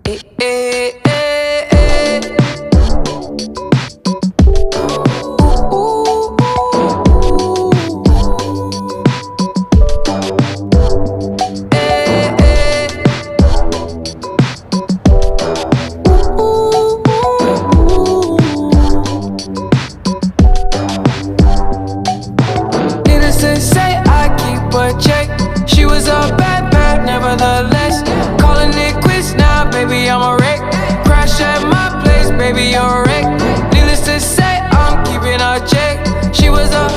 Eh, eh, eh, eh. Ooh, ooh, eh, eh. Ooh, needless to say, I keep a check. She was a bad, bad, nevertheless. Calling it quits now, baby, I'm a wreck. Crash at my place, baby, you're a wreck. Needless to say, I'm keeping a check. She was a